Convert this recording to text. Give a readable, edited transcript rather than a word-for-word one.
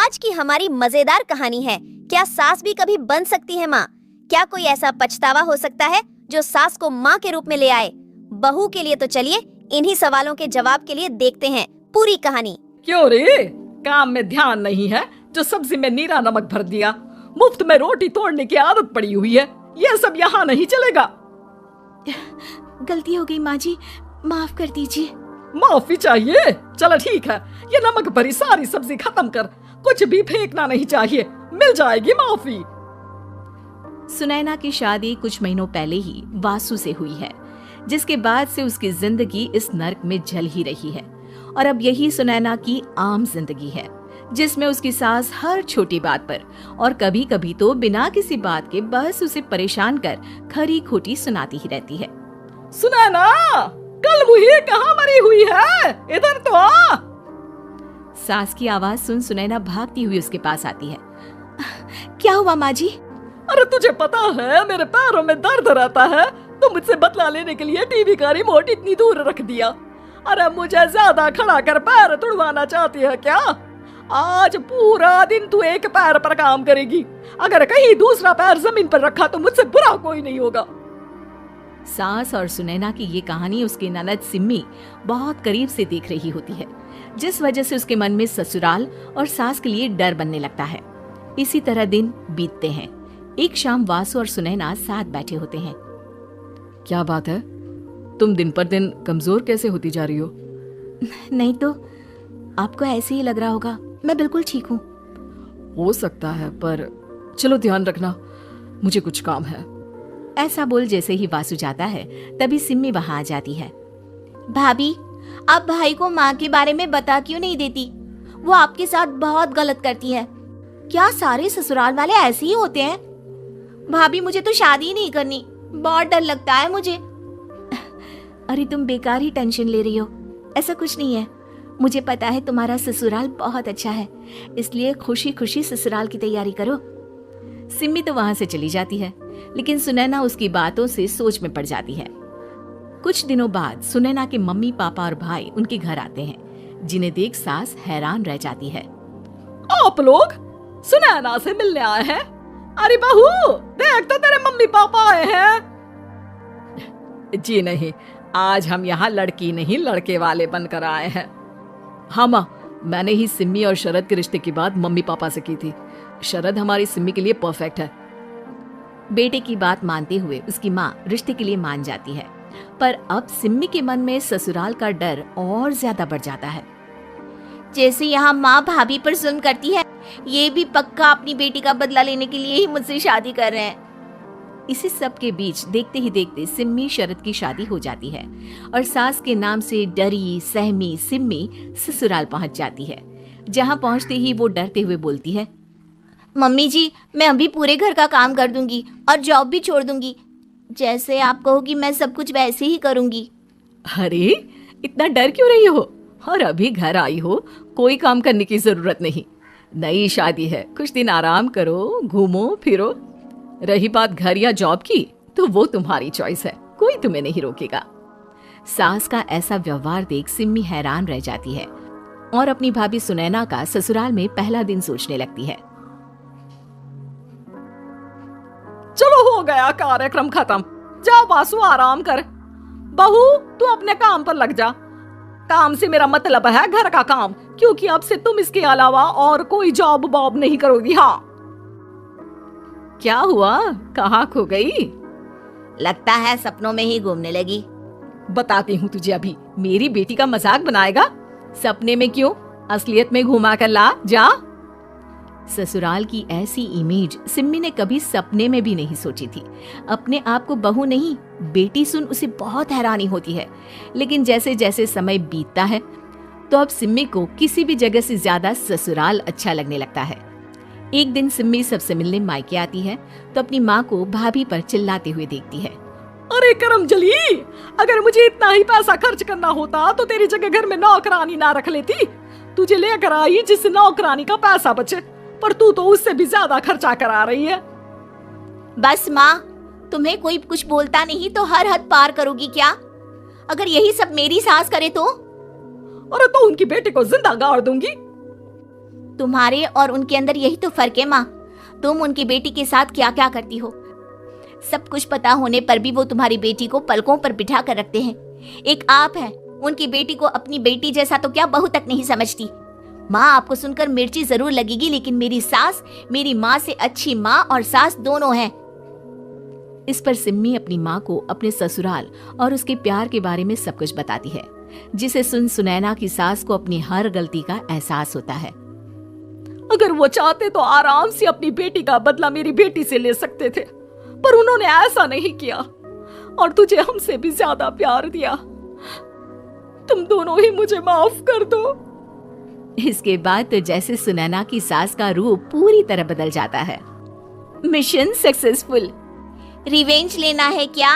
आज की हमारी मजेदार कहानी है, क्या सास भी कभी बन सकती है माँ? क्या कोई ऐसा पछतावा हो सकता है जो सास को माँ के रूप में ले आए? बहू के लिए तो चलिए इन्हीं सवालों के जवाब के लिए देखते हैं पूरी कहानी। क्यों रे, काम में ध्यान नहीं है जो सब्जी में नीरा नमक भर दिया? मुफ्त में रोटी तोड़ने की आदत पड़ी हुई है, ये सब यहाँ नहीं चलेगा। गलती हो गई माँ जी, माफ कर दीजिए। माफी चाहिए? चलो ठीक है, ये नमक भरी सारी सब्जी खत्म कर, कुछ भी फेंकना नहीं चाहिए, मिल जाएगी माफी। सुनैना की शादी कुछ महीनों पहले ही वासु से हुई है, जिसके बाद से उसकी जिंदगी इस नर्क में जल ही रही है। और अब यही सुनैना की आम जिंदगी है, जिसमें उसकी सास हर छोटी बात पर और कभी कभी तो बिना किसी बात के बस उसे परेशान कर खरी खोटी सुनाती ही रहती है। सुनैना, कल मुही कहाँ मरी हुई है, इधर तो आ। सास की आवाज सुन सुनैना भागती हुई उसके पास आती है। क्या हुआ माँ जी? अरे तुझे पता है मेरे पैरों में दर्द रहता है, तो मुझसे बदला लेने के लिए टीवी का रिमोट इतनी दूर रख दिया। अरे मुझे ज्यादा खड़ा कर पैर तुड़वाना चाहती है क्या? आज पूरा दिन तू एक पैर पर काम करेगी, अगर कहीं दूसरा पैर जमीन पर रखा तो मुझसे बुरा कोई नहीं होगा। सास और सुनैना की ये कहानी उसकी ननद सिम्मी बहुत करीब से देख रही होती है, जिस वजह से उसके मन में ससुराल और सास के लिए डर बनने लगता है। इसी तरह दिन बीतते हैं। एक शाम वासु और सुनैना साथ बैठे होते हैं। क्या बात है, तुम दिन पर दिन कमजोर कैसे होती जा रही हो? नहीं तो आपको ऐसे ही लग रहा होगा, मैं बिल्कुल ठीक हूँ। हो सकता है, पर चलो ध्यान रखना, मुझे कुछ काम है। ऐसा बोल जैसे ही वासु जाता है तभी सिम्मी वहां आ जाती है। भाभी, आप भाई को माँ के बारे में बता क्यों नहीं देती? वो आपके साथ बहुत गलत करती है। क्या सारे ससुराल वाले ऐसे ही होते हैं? भाभी, मुझे तो शादी ही नहीं करनी, बहुत डर लगता है मुझे। अरे तुम बेकार ही टेंशन ले रही हो, ऐसा कुछ नहीं है। मुझे पता है तुम्हारा ससुराल बहुत अच्छा है, इसलिए खुशी खुशी ससुराल की तैयारी करो। सिम्मी तो वहां से चली जाती है, लेकिन सुनैना उसकी बातों से सोच में पड़ जाती है। कुछ दिनों बाद सुनैना के मम्मी पापा और भाई उनके घर आते हैं, जिन्हें देख सास हैरान रह जाती है। आप लोग सुनैना से मिलने आए हैं? अरे बहू, देख तो तेरे मम्मी पापा आए हैं। जी नहीं, आज हम यहाँ लड़की नहीं लड़के वाले बनकर आए हैं। हाँ माँ, मैंने ही सिम्मी और शरद के रिश्ते की बात मम्मी पापा से की थी। शरद हमारी सिम्मी के लिए परफेक्ट है। बेटे की बात मानते हुए उसकी माँ रिश्ते के लिए मान जाती है, पर अब सिम्मी के मन में ससुराल का डर और ज्यादा बढ़ जाता है। जैसे यहाँ माँ भाभी पर जुल्म करती है, ये भी पक्का अपनी बेटी का बदला लेने के लिए ही मुझसे शादी कर रहे हैं। इसी सब के बीच देखते ही देखते सिम्मी शरद की शादी हो जाती है और सास के नाम से डरी सहमी सिम्मी ससुराल पहुंच जाती है। जहां पहुंचते ही वो डरते हुए बोलती है, मम्मी जी, मैं अभी पूरे घर का काम कर दूंगी और जॉब भी छोड़ दूंगी। जैसे आप कहोगी मैं सब कुछ वैसे ही करूंगी। अरे इतना डर क्यों रही हो? और अभी घर आई हो, कोई काम करने की जरूरत नहीं। नई शादी है, कुछ दिन आराम करो, घूमो फिरो। रही बात घर या जॉब की, तो वो तुम्हारी चॉइस है, कोई तुम्हें नहीं रोकेगा। सास का ऐसा व्यवहार देख सिम्मी हैरान रह जाती है और अपनी भाभी सुनैना का ससुराल में पहला दिन सोचने लगती है। चलो हो गया कार्यक्रम खत्म, जा वासु आराम कर। बहू, तू अपने काम पर लग जा। काम से मेरा मतलब है घर का काम, क्योंकि अब से तुम इसके अलावा और कोई जॉब बॉब नहीं करोगी। हाँ, क्या हुआ, कहाँ खो गई? लगता है सपनों में ही घूमने लगी। बताती हूँ तुझे अभी। मेरी बेटी का मजाक बनाएगा? सपने में क्यों, असलियत में घुमा कर ला, जा। ससुराल की ऐसी इमेज सिम्मी ने कभी सपने में भी नहीं सोची थी। अपने आप को बहू नहीं बेटी सुन उसे बहुत हैरानी होती है, लेकिन जैसे जैसे समय बीतता है तो अब सिम्मी को किसी भी जगह से ज्यादा ससुराल अच्छा लगने लगता है। एक दिन सिम्मी सबसे मिलने मायके आती है तो अपनी माँ को भाभी पर चिल्लाते हुए देखती है। अरे करमजली, अगर मुझे इतना ही पैसा खर्च करना होता तो तेरी जगह घर में नौकरानी ना रख लेती। तुझे लेकर आई जिससे नौकरानी का पैसा बचे, पर तू तो उससे भी ज्यादा खर्चा करा रही है। बस माँ, तुम्हें कोई कुछ बोलता नहीं तो हर हद पार करोगी क्या? अगर यही सब मेरी सास करे तो? अरे तो उनकी बेटी को जिंदा गाड़ दूंगी। तुम्हारे और उनके अंदर यही तो फर्क है माँ। तुम उनकी बेटी के साथ क्या क्या करती हो, सब कुछ पता होने पर भी वो तुम्हारी बेटी को पलकों पर बिठा कर रखते हैं। एक आप है, उनकी बेटी को अपनी बेटी जैसा तो क्या बहू तक नहीं समझती। माँ, आपको सुनकर मिर्ची जरूर लगेगी, लेकिन मेरी सास मेरी माँ से अच्छी माँ और सास दोनों हैं। इस पर सिम्मी अपनी माँ को अपने ससुराल और उसके प्यार के बारे में सब कुछ बताती है, जिसे सुन सुनैना की सास को अपनी हर गलती का एहसास होता है। अगर वो चाहते तो आराम से अपनी बेटी का बदला मेरी बेटी से ले सकते थे, पर उन्होंने ऐसा नहीं किया और तुझे हमसे भी ज्यादा प्यार दिया। तुम दोनों ही मुझे माफ कर दो। इसके बाद तो जैसे सुनैना की सास का रूप पूरी तरह बदल जाता है। Mission successful. रिवेंज लेना है क्या?